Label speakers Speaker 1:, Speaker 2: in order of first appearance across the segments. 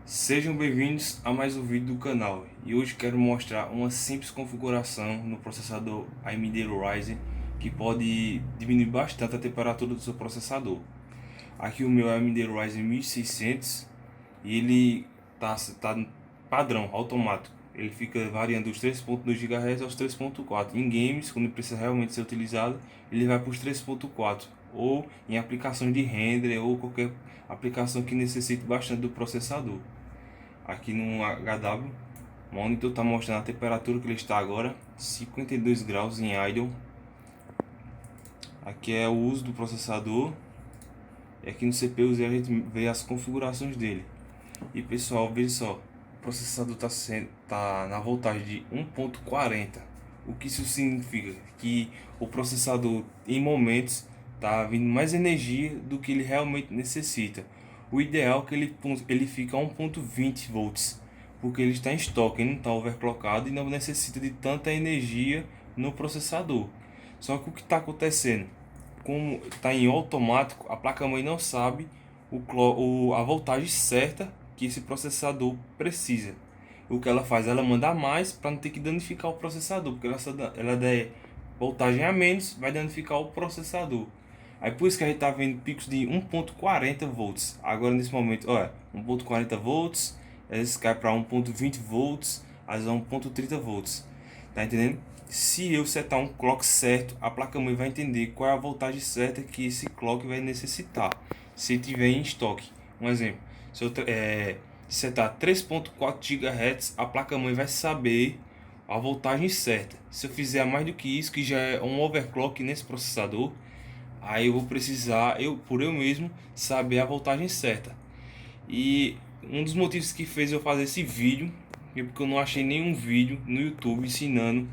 Speaker 1: Sejam bem-vindos a mais um vídeo do canal e hoje quero mostrar uma simples configuração no processador AMD Ryzen que pode diminuir bastante a temperatura do seu processador. Aqui o meu AMD Ryzen 1600 e ele tá padrão, automático. Ele fica variando dos 3.2 GHz aos 3.4. Em games, quando precisa realmente ser utilizado, ele vai para os 3.4 ou em aplicações de render ou qualquer aplicação que necessite bastante do processador. Aqui no HW Monitor está mostrando a temperatura que ele está agora, 52 graus em idle. Aqui é o uso do processador. E aqui no CPU a gente vê as configurações dele. E pessoal, veja só, o processador tá na voltagem de 1.40. O que isso significa? Que o processador em momentos está vindo mais energia do que ele realmente necessita. O ideal é que ele fique a 1.20 volts, porque ele está em estoque, ele não está overclockado e não necessita de tanta energia no processador. Só que o que está acontecendo? Como está em automático, a placa-mãe não sabe a voltagem certa que esse processador precisa. O que ela faz? Ela manda mais para não ter que danificar o processador, porque ela der voltagem a menos, vai danificar o processador. Aí por isso que a gente está vendo picos de 1.40 volts. Agora nesse momento, olha, 1.40 volts, eles caem para 1.20 volts, às 1.30 volts. Tá entendendo? Se eu setar um clock certo, a placa-mãe vai entender qual é a voltagem certa que esse clock vai necessitar, se tiver em estoque. Um exemplo, se eu setar 3.4 GHz, a placa-mãe vai saber a voltagem certa. Se eu fizer mais do que isso, que já é um overclock nesse processador, aí eu vou precisar, por eu mesmo, saber a voltagem certa. E um dos motivos que fez eu fazer esse vídeo é porque eu não achei nenhum vídeo no YouTube ensinando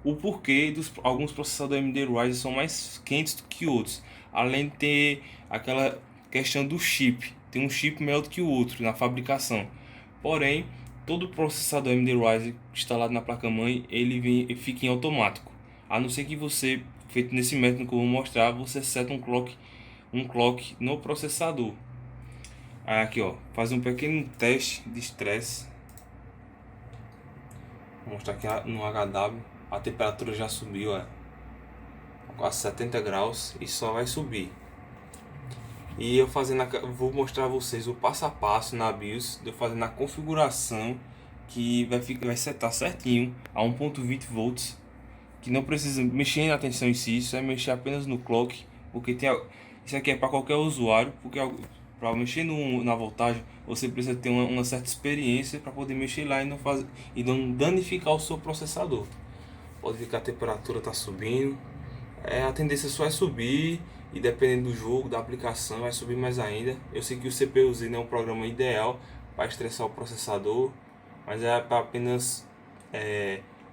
Speaker 1: o porquê dos alguns processadores AMD Ryzen são mais quentes do que outros. Além de ter aquela questão do chip, tem um chip melhor do que o outro na fabricação. Porém, todo processador AMD Ryzen instalado na placa-mãe, ele fica em automático. A não ser que você, feito nesse método que eu vou mostrar, você seta um clock no processador. Aí aqui ó, fazer um pequeno teste de estresse. Vou mostrar aqui no HW, a temperatura já subiu, ó, quase 70 graus e só vai subir. E eu vou mostrar a vocês o passo a passo na BIOS, de eu fazendo a configuração que vai setar certinho a 1.20 volts, que não precisa mexer na tensão em si, isso é mexer apenas no clock, porque isso aqui é para qualquer usuário, porque para mexer na voltagem você precisa ter uma certa experiência para poder mexer lá e não danificar o seu processador. Pode ver que a temperatura está subindo, a tendência só é subir, e dependendo do jogo, da aplicação, vai subir mais ainda. Eu sei que o CPU-Z é um programa ideal para estressar o processador, mas é para apenas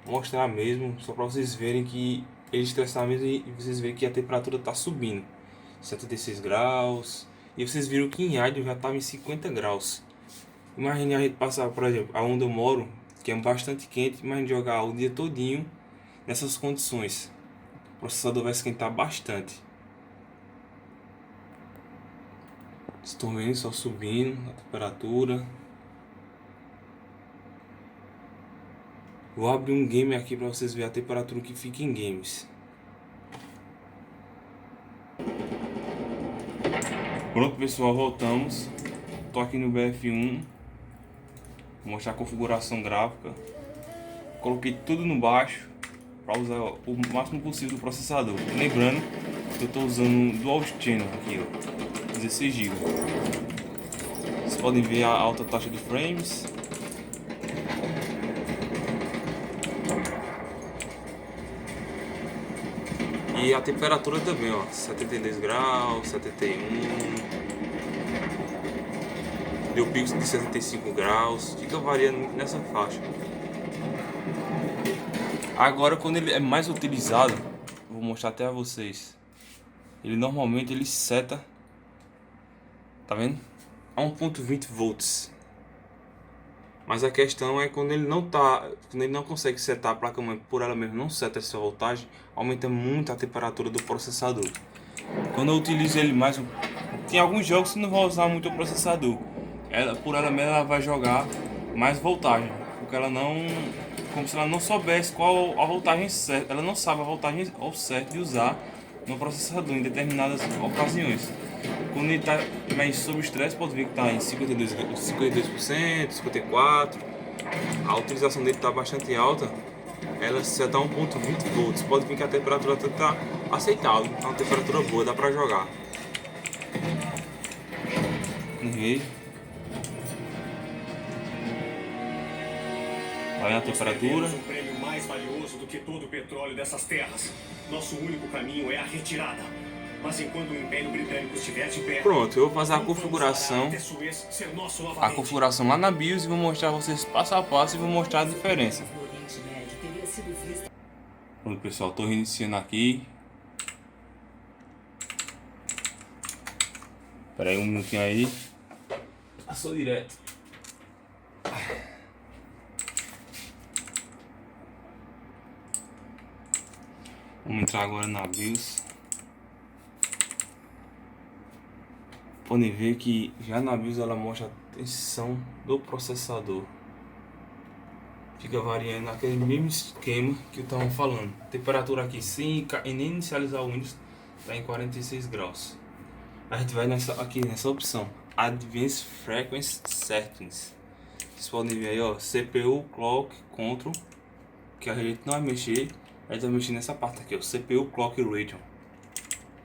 Speaker 1: mostrar mesmo, só para vocês verem que ele estressar mesmo e vocês verem que a temperatura está subindo, 76 graus, e vocês viram que em idle já estava em 50 graus. Imagine a gente passar, por exemplo, aonde eu moro, que é bastante quente, imagine jogar o dia todinho nessas condições. O processador vai esquentar bastante. Estão vendo só subindo a temperatura. Vou abrir um game aqui para vocês verem a temperatura que fica em games. Pronto pessoal, voltamos. Tô aqui no BF1. Vou mostrar a configuração gráfica. Coloquei tudo no baixo para usar o máximo possível do processador. Lembrando que eu estou usando um Dual Channel aqui, ó, 16 GB. Vocês podem ver a alta taxa de frames. E a temperatura também, ó, 72 graus, 71. Deu picos de 75 graus, fica variando nessa faixa. Agora quando ele é mais utilizado, vou mostrar até a vocês. Ele normalmente ele seta, tá vendo? A 1.20 volts. Mas a questão é quando ele não consegue setar a placa-mãe por ela mesma, não seta essa voltagem, aumenta muito a temperatura do processador. Quando eu utilizo ele mais, tem alguns jogos que não vão usar muito o processador. por ela mesma ela vai jogar mais voltagem, porque ela não, como se ela não soubesse qual a voltagem certa, ela não sabe a voltagem ao certo de usar no processador em determinadas ocasiões. Quando ele está mais sob estresse, pode ver que está em 52%, 54%. A utilização dele está bastante alta, ela já está 1.20 volts. Pode ver que a temperatura está aceitável, é uma temperatura boa, dá para jogar. Olha a temperatura.
Speaker 2: Um prêmio mais valioso do que todo o petróleo dessas terras. Nosso único caminho é a retirada. Mas enquanto o Império Britânico estiver de pé...
Speaker 1: Pronto, eu vou fazer a configuração lá na BIOS e vou mostrar a vocês passo a passo e vou mostrar a diferença. Pronto, pessoal, estou reiniciando aqui. Espera aí um minutinho aí. Passou direto. Vamos entrar agora na BIOS. Podem ver que já na BIOS ela mostra a tensão do processador. Fica variando aquele mesmo esquema que eu estava falando. Temperatura aqui sem nem inicializar o Windows está em 46 graus. A gente vai aqui nessa opção Advanced Frequency Settings. Vocês podem ver aí, ó, CPU Clock Control, que a gente não vai mexer. A gente vai mexer nessa parte aqui, ó, CPU Clock Region.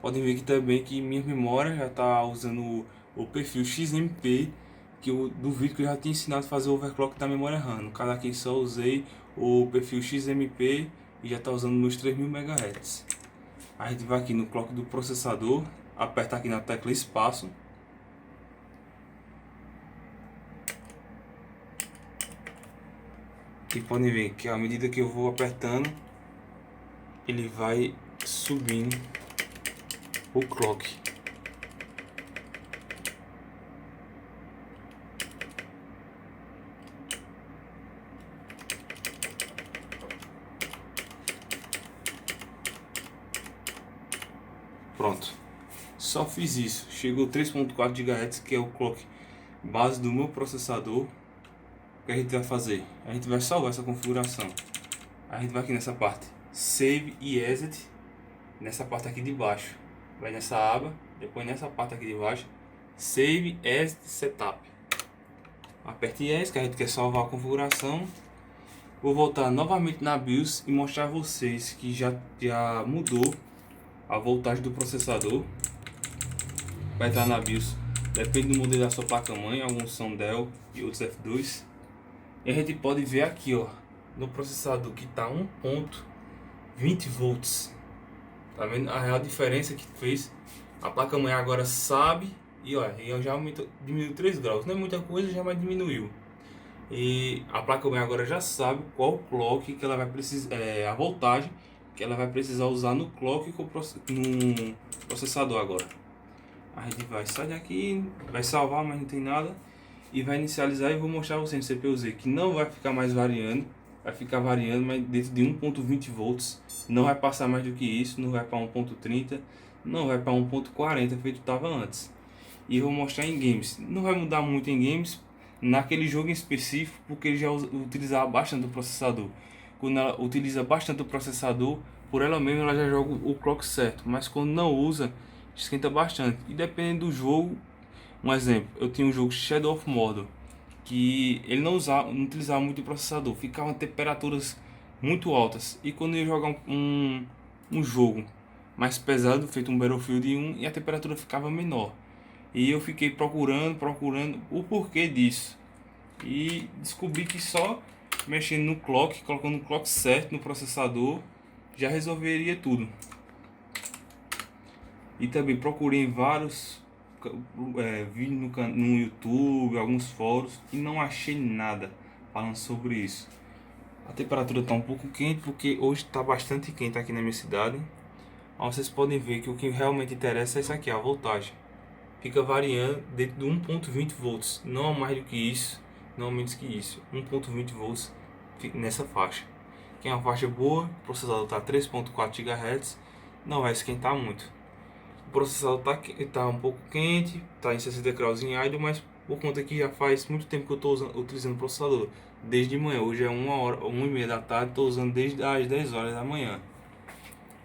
Speaker 1: Podem ver aqui também que minha memória já está usando o perfil XMP, que eu duvido que eu já tinha ensinado a fazer o overclock da memória RAM. No caso aqui só usei o perfil XMP e já está usando meus 3000 MHz. A gente vai aqui no clock do processador, aperta aqui na tecla espaço. E podem ver que à medida que eu vou apertando, ele vai subindo o clock. Pronto, só fiz isso. Chegou 3.4 GHz, que é o clock base do meu processador. O que a gente vai fazer? A gente vai salvar essa configuração. A gente vai aqui nessa parte Save e Exit, nessa parte aqui de baixo. Vai nessa aba, depois nessa parte aqui de baixo, Save as Setup. Aperte Yes, que a gente quer salvar a configuração. Vou voltar novamente na BIOS e mostrar a vocês que já mudou a voltagem do processador. Vai entrar na BIOS, depende do modelo da sua placa-mãe, alguns são Dell e outros F2. E a gente pode ver aqui, ó, no processador que está 1.20 volts. Tá vendo a real diferença que fez? A placa-mãe agora sabe e olha, já diminuiu 3 graus. Não é muita coisa, já mais diminuiu. E a placa-mãe agora já sabe qual clock que ela vai precisar, a voltagem que ela vai precisar usar no clock no processador agora. A gente vai sair daqui, vai salvar, mas não tem nada. E vai inicializar e vou mostrar a vocês no CPU-Z que não vai ficar mais variando. Vai ficar variando, mas dentro de 1.20 volts. Não vai passar mais do que isso, não vai para 1.30, não vai para 1.40, feito estava antes. E vou mostrar em games. Não vai mudar muito em games, naquele jogo em específico, porque ele já utilizava bastante o processador. Quando ela utiliza bastante o processador, por ela mesma ela já joga o clock certo. Mas quando não usa, esquenta bastante. E depende do jogo. Um exemplo, eu tinha um jogo Shadow of Mordor, que ele não utilizava muito o processador, ficavam temperaturas muito altas. E quando eu ia jogar um jogo mais pesado, feito um Battlefield 1, e a temperatura ficava menor. E eu fiquei procurando o porquê disso. E descobri que só mexendo no clock, colocando o clock certo no processador, já resolveria tudo. E também procurei em vários vídeos no YouTube, alguns fóruns, e não achei nada falando sobre isso. A temperatura está um pouco quente porque hoje está bastante quente aqui na minha cidade. Mas vocês podem ver que o que realmente interessa é isso aqui, a voltagem. Fica variando dentro de 1.20 volts, não mais do que isso, não menos que isso. 1.20 volts nessa faixa, que é uma faixa boa. O processador está 3.4 GHz, não vai esquentar muito. O processador está um pouco quente, está em 60 graus em idle, mas por conta que já faz muito tempo que eu estou utilizando o processador. Desde manhã, hoje é 1h da tarde, estou usando desde as 10 horas da manhã.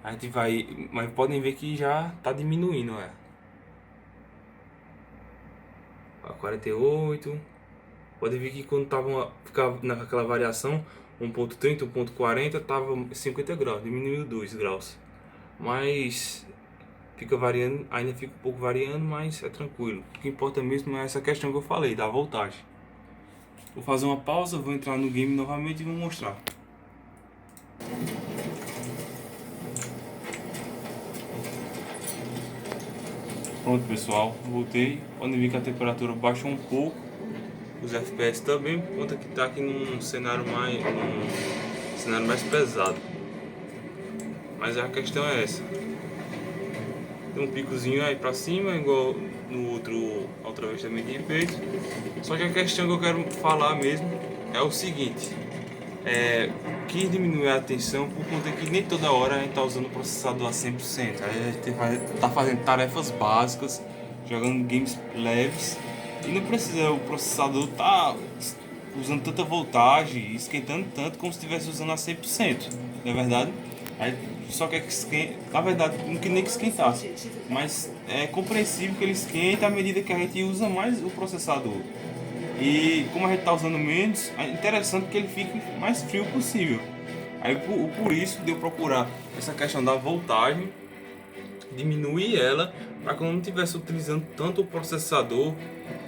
Speaker 1: A gente vai, mas podem ver que já está diminuindo, a 48. Pode ver que quando ficava naquela variação 1.30, 1.40, tava 50 graus, diminuiu 2 graus. Mas fica variando, ainda fica um pouco variando, mas é tranquilo. O que importa mesmo é essa questão que eu falei, da voltagem. Vou fazer uma pausa, vou entrar no game novamente e vou mostrar. Pronto pessoal, voltei. Podem ver que a temperatura baixou um pouco. Os FPS também, por conta que tá aqui num cenário mais pesado. Mas a questão é essa. Tem um picozinho aí pra cima, igual no outra vez também tinha feito. Só que a questão que eu quero falar mesmo é o seguinte. Quis diminuir a tensão por conta que nem toda hora a gente tá usando o processador a 100%. Aí a gente tá fazendo tarefas básicas, jogando games leves. E não precisa o processador tá usando tanta voltagem, esquentando tanto como se estivesse usando a 100%, não é verdade? Aí só quer que esquente, na verdade não quer nem que esquentasse, mas é compreensível que ele esquenta à medida que a gente usa mais o processador. E como a gente está usando menos, é interessante que ele fique mais frio possível. Aí por isso de eu procurar essa questão da voltagem, diminuir ela para quando não estivesse utilizando tanto o processador,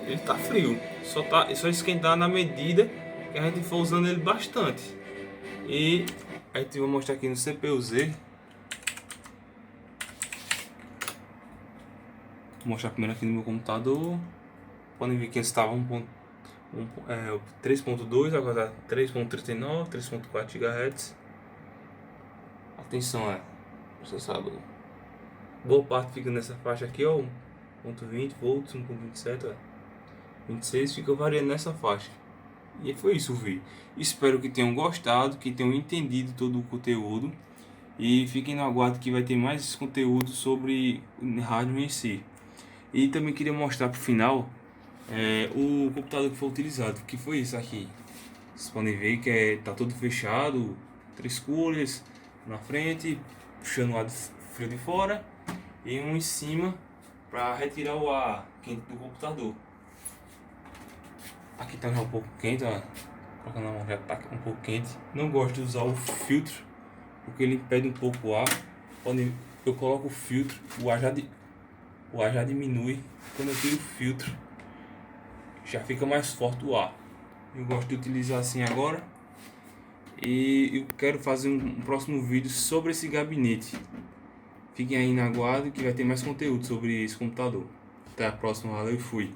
Speaker 1: ele tá frio, só esquentar na medida que a gente for usando ele bastante. E a gente vai mostrar aqui no CPU-Z. Vou mostrar primeiro aqui no meu computador. Podem ver que ele estava 3.2, agora tá 3.39, 3.4 GHz. Atenção, processador. Boa parte fica nessa faixa aqui, ó, 1.20 volts, 1.27, 26, fica variando nessa faixa. E foi isso o vídeo. Espero que tenham gostado, que tenham entendido todo o conteúdo. E fiquem no aguardo que vai ter mais conteúdo sobre o rádio em si. E também queria mostrar pro final o computador que foi utilizado, que foi isso aqui. Vocês podem ver que tá todo fechado, 3 coolers na frente, puxando o ar frio de fora, e um em cima para retirar o ar quente do computador. Aqui tá já um pouco quente, ó. Colocando a mão já tá um pouco quente. Não gosto de usar o filtro porque ele impede um pouco o ar. Quando eu coloco o filtro, o ar já diminui. Quando eu tiro o filtro, já fica mais forte o ar. Eu gosto de utilizar assim agora. E eu quero fazer um próximo vídeo sobre esse gabinete. Fiquem aí na guarda que vai ter mais conteúdo sobre esse computador. Até a próxima, valeu e fui.